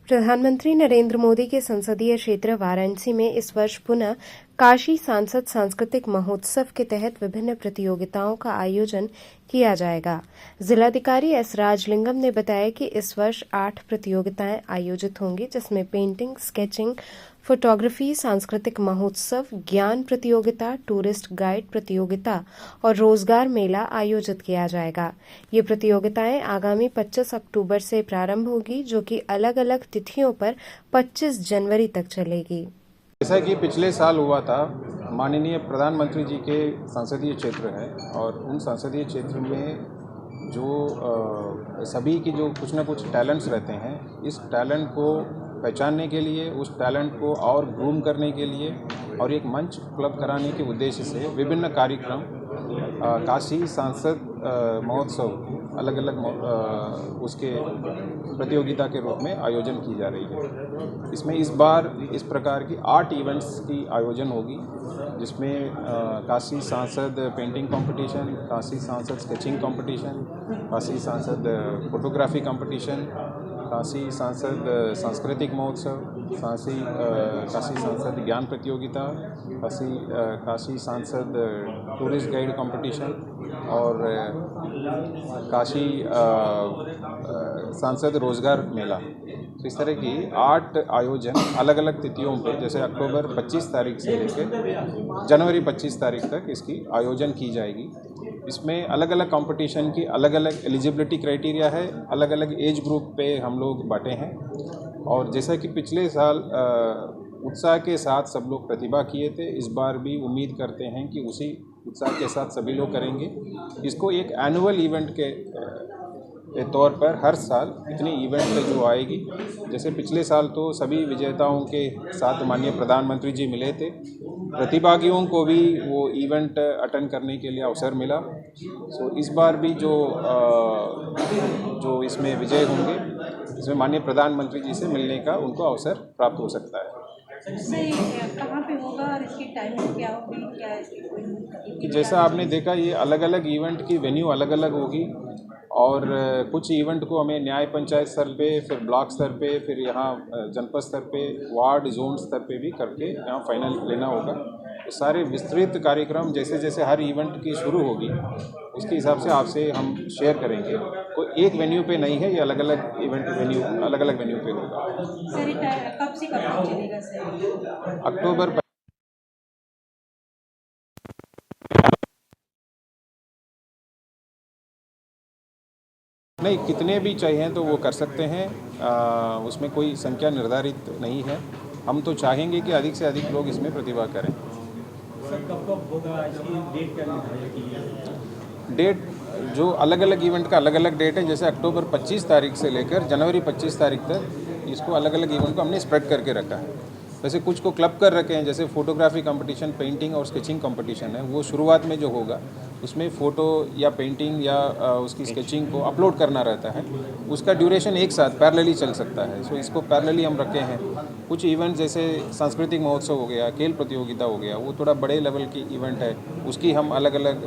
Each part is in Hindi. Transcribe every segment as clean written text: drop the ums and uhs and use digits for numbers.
प्रधानमंत्री नरेंद्र मोदी के संसदीय क्षेत्र वाराणसी में इस वर्ष पुनः काशी सांसद सांस्कृतिक महोत्सव के तहत विभिन्न प्रतियोगिताओं का आयोजन किया जाएगा। जिलाधिकारी एस राजलिंगम ने बताया कि इस वर्ष 8 प्रतियोगिताएं आयोजित होंगी, जिसमें पेंटिंग, स्केचिंग, फोटोग्राफी, सांस्कृतिक महोत्सव, ज्ञान प्रतियोगिता, टूरिस्ट गाइड प्रतियोगिता और रोजगार मेला आयोजित किया जाएगा। ये प्रतियोगिताएं आगामी 25 अक्टूबर से प्रारंभ होगी, जो कि अलग अलग तिथियों पर 25 जनवरी तक चलेगी। जैसा कि पिछले साल हुआ था, माननीय प्रधानमंत्री जी के संसदीय क्षेत्र है और उन संसदीय क्षेत्र में जो सभी की जो कुछ न कुछ टैलेंट्स रहते हैं, इस टैलेंट को पहचानने के लिए, उस टैलेंट को और ग्रूम करने के लिए और एक मंच उपलब्ध कराने के उद्देश्य से विभिन्न कार्यक्रम काशी सांसद महोत्सव अलग अलग उसके प्रतियोगिता के रूप में आयोजन की जा रही है। इसमें इस बार इस प्रकार की 8 इवेंट्स की आयोजन होगी, जिसमें काशी सांसद पेंटिंग कंपटीशन, काशी सांसद स्केचिंग कंपटीशन, काशी सांसद फोटोग्राफी कंपटीशन, काशी सांसद सांस्कृतिक महोत्सव, काशी सांसद ज्ञान प्रतियोगिता, काशी सांसद टूरिस्ट गाइड कंपटीशन और काशी सांसद रोजगार मेला। तो इस तरह की 8 आयोजन अलग अलग तिथियों पे, जैसे अक्टूबर 25 तारीख से लेकर जनवरी 25 तारीख तक इसकी आयोजन की जाएगी। इसमें अलग अलग कंपटीशन की अलग अलग एलिजिबिलिटी क्राइटेरिया है, अलग अलग एज ग्रुप पे हम लोग बांटे हैं। और जैसा कि पिछले साल उत्साह के साथ सब लोग प्रतिभा किए थे, इस बार भी उम्मीद करते हैं कि उसी उत्साह के साथ सभी लोग करेंगे। इसको एक एनुअल इवेंट के तौर पर हर साल इतनी इवेंट जो आएगी, जैसे पिछले साल तो सभी विजेताओं के साथ माननीय प्रधानमंत्री जी मिले थे, प्रतिभागियों को भी वो इवेंट अटेंड करने के लिए अवसर मिला। सो इस बार भी जो इसमें विजय होंगे, इसमें माननीय प्रधानमंत्री जी से मिलने का उनको अवसर प्राप्त हो सकता है। कहाँ पे होगा और इसकी टाइमिंग क्या होगी, क्या है? जैसा आपने देखा, ये अलग अलग इवेंट की वेन्यू अलग अलग होगी और कुछ इवेंट को हमें न्याय पंचायत स्तर पे, फिर ब्लॉक स्तर पे, फिर यहाँ जनपद स्तर पे, वार्ड जोन स्तर पे भी करके यहाँ फाइनल लेना होगा। तो सारे विस्तृत कार्यक्रम जैसे जैसे हर इवेंट की शुरू होगी, उसके हिसाब से आपसे हम शेयर करेंगे। कोई एक वेन्यू पे नहीं है, ये अलग अलग इवेंट वेन्यू अलग अलग वेन्यू पे होगा। सर कब से कब तक चलेगा सर? अक्टूबर नहीं, कितने भी चाहिए तो वो कर सकते हैं, उसमें कोई संख्या निर्धारित नहीं है। हम तो चाहेंगे कि अधिक से अधिक लोग इसमें प्रतिभा करें। सर कब होगा, इसकी डेट क्या निर्धारित की है? डेट जो अलग अलग इवेंट का अलग अलग डेट है, जैसे अक्टूबर 25 तारीख से लेकर जनवरी 25 तारीख तक इसको अलग अलग इवेंट को हमने स्प्रेड करके रखा है। वैसे कुछ को क्लब कर रखे हैं, जैसे फोटोग्राफी कंपटीशन, पेंटिंग और स्केचिंग कंपटीशन है, वो शुरुआत में जो होगा उसमें फ़ोटो या पेंटिंग या उसकी स्केचिंग को अपलोड करना रहता है। उसका ड्यूरेशन एक साथ पैरेलली चल सकता है। सो इसको पैरेलली हम रखे हैं। कुछ इवेंट जैसे सांस्कृतिक महोत्सव हो गया, खेल प्रतियोगिता हो गया, वो थोड़ा बड़े लेवल की इवेंट है, उसकी हम अलग अलग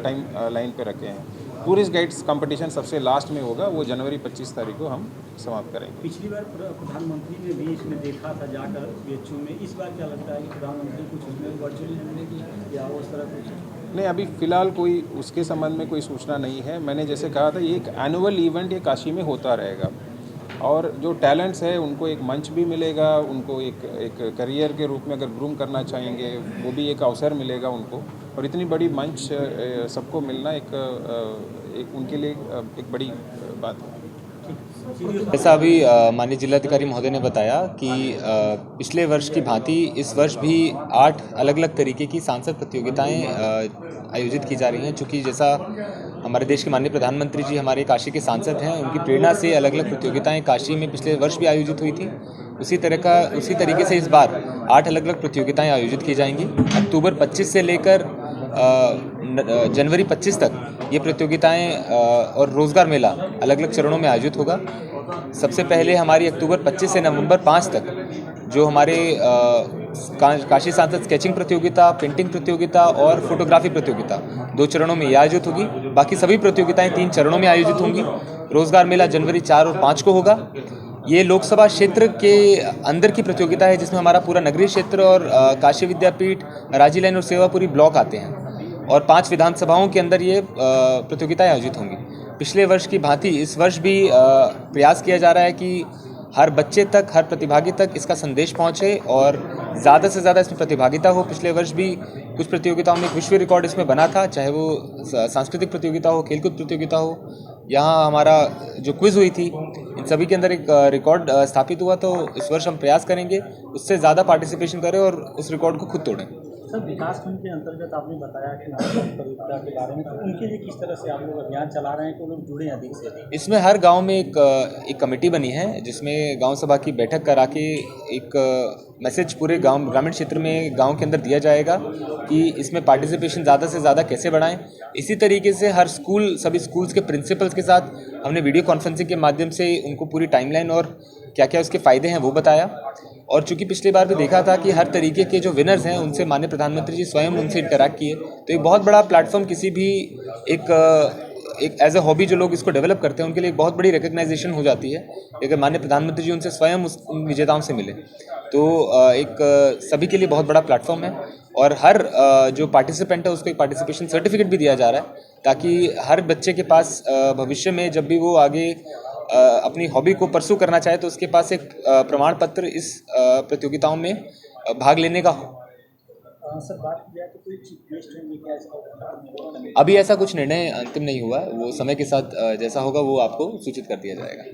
टाइम लाइन पे रखे हैं। टूरिस्ट गाइड्स कंपटीशन सबसे लास्ट में होगा, वो जनवरी 25 तारीख को हम समाप्त करेंगे। पिछली बार प्रधानमंत्री ने भी इसमें देखा था जाकर बीएचयू में, इस बार क्या लगता है कि प्रधानमंत्री कुछ उसमें वर्चुअली लेने की या उस तरह कुछ? नहीं, अभी फ़िलहाल कोई उसके संबंध में कोई सूचना नहीं है। मैंने जैसे कहा था, ये एक एनुअल इवेंट ये काशी में होता रहेगा और जो टैलेंट्स है उनको एक मंच भी मिलेगा, उनको एक करियर के रूप में अगर ग्रूम करना चाहेंगे वो भी एक अवसर मिलेगा उनको। और इतनी बड़ी मंच सबको मिलना एक उनके लिए एक बड़ी बात है। जैसा अभी माननीय जिलाधिकारी महोदय ने बताया कि पिछले वर्ष की भांति इस वर्ष भी 8 अलग अलग तरीके की सांसद प्रतियोगिताएं आयोजित की जा रही हैं। चूँकि जैसा हमारे देश के माननीय प्रधानमंत्री जी हमारे काशी के सांसद हैं, उनकी प्रेरणा से अलग अलग प्रतियोगिताएं काशी में पिछले वर्ष भी आयोजित हुई थी। उसी तरीके से इस बार 8 अलग अलग प्रतियोगिताएं आयोजित की जाएंगी। अक्टूबर 25 से लेकर जनवरी 25 तक ये प्रतियोगिताएं और रोजगार मेला अलग अलग चरणों में आयोजित होगा। सबसे पहले हमारी अक्टूबर 25 से नवंबर 5 तक जो हमारे काशी सांसद स्केचिंग प्रतियोगिता, पेंटिंग प्रतियोगिता और फोटोग्राफी प्रतियोगिता 2 चरणों में आयोजित होगी। बाकी सभी प्रतियोगिताएं 3 चरणों में आयोजित होंगी। रोजगार मेला जनवरी 4 और 5 को होगा ये लोकसभा क्षेत्र के अंदर की प्रतियोगिता है जिसमें हमारा पूरा नगरीय क्षेत्र और काशी विद्यापीठ, राजी लाइन और सेवापुरी ब्लॉक आते हैं और 5 विधानसभाओं के अंदर ये प्रतियोगिताएं आयोजित होंगी। पिछले वर्ष की भांति इस वर्ष भी प्रयास किया जा रहा है कि हर बच्चे तक, हर प्रतिभागी तक इसका संदेश पहुंचे और ज़्यादा से ज़्यादा इसमें प्रतिभागिता हो। पिछले वर्ष भी कुछ प्रतियोगिताओं में एक विश्व रिकॉर्ड इसमें बना था, चाहे वो सांस्कृतिक प्रतियोगिता हो, खेलकूद प्रतियोगिता हो, यहाँ हमारा जो क्विज़ हुई थी, इन सभी के अंदर एक रिकॉर्ड स्थापित हुआ। तो इस वर्ष हम प्रयास करेंगे उससे ज़्यादा पार्टिसिपेशन करें और उस रिकॉर्ड को खुद तोड़ें। सर, विकासखंड के अंतर्गत आपने बताया कि नागरिक प्रतियोगिता के बारे में, तो उनके लिए किस तरह से आप लोग अभियान चला रहे हैं कि लोग जुड़े अधिक से अधिक? इसमें हर गांव में एक कमेटी बनी है जिसमें गांव सभा की बैठक करा के एक मैसेज पूरे गांव, ग्रामीण क्षेत्र में, गांव के अंदर दिया जाएगा कि इसमें पार्टिसिपेशन ज़्यादा से ज़्यादा कैसे बढ़ाएं। इसी तरीके से हर स्कूल, सभी स्कूल्स के प्रिंसिपल्स के साथ हमने वीडियो कॉन्फ्रेंसिंग के माध्यम से उनको पूरी टाइमलाइन और क्या क्या उसके फ़ायदे हैं वो बताया। और चूंकि पिछली बार भी देखा था कि हर तरीके के जो विनर्स हैं उनसे माननीय प्रधानमंत्री जी स्वयं उनसे इंटरैक्ट किए, तो एक बहुत बड़ा प्लेटफॉर्म किसी भी एक एज अ हॉबी जो लोग इसको डेवलप करते हैं उनके लिए एक बहुत बड़ी रिकग्नाइजेशन हो जाती है अगर माननीय प्रधानमंत्री जी उनसे स्वयं उन विजेताओं से मिले। तो एक सभी के लिए बहुत बड़ा प्लेटफॉर्म है और हर जो पार्टिसिपेंट है उसको एक पार्टिसिपेशन सर्टिफिकेट भी दिया जा रहा है ताकि हर बच्चे के पास भविष्य में जब भी वो आगे अपनी हॉबी को परसू करना चाहे तो उसके पास एक प्रमाण पत्र इस प्रतियोगिताओं में भाग लेने का हो। सर, बात की जाए तो कोई चीफ गेस्ट होंगे क्या इसका? अभी ऐसा कुछ निर्णय अंतिम नहीं हुआ, वो समय के साथ जैसा होगा वो आपको सूचित कर दिया जाएगा।